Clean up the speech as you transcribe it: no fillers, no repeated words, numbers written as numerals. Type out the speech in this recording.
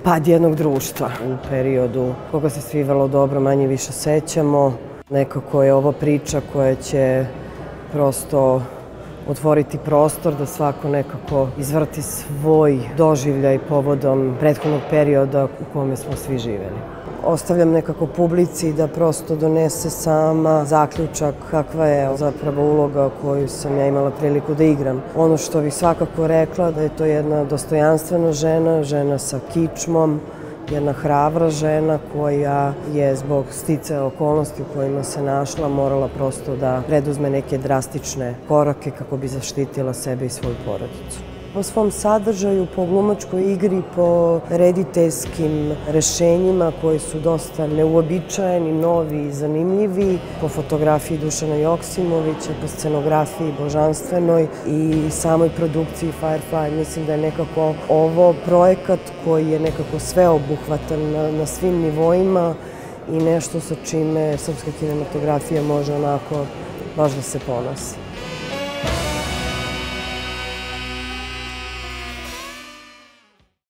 pad jednog društva u periodu koga se svi vrlo dobro manje više sećamo. Nekako je ovo priča koja će prosto otvoriti prostor da svako nekako izvrti svoj doživljaj povodom prethodnog perioda u kome smo svi živeli. Ostavljam nekako publici da prosto donese sama zaključak kakva je zapravo uloga koju sam ja imala priliku da igram. Ono što bih svakako rekla da je to jedna dostojanstvena žena, žena sa kičmom, jedna hrabra žena koja je zbog sticaja okolnosti u kojima se našla morala prosto da preduzme neke drastične korake kako bi zaštitila sebe i svoju porodicu. Po svom sadržaju, po glumačkoj igri, po rediteljskim rešenjima koji su dosta neuobičajeni, novi i zanimljivi, po fotografiji Dušana Joksimovića, po scenografiji božanstvenoj i samoj produkciji Firefly. Mislim da je nekako ovo projekat koji je nekako sveobuhvatan na svim nivoima i nešto sa čime srpska kinematografija može onako baš da se ponosi.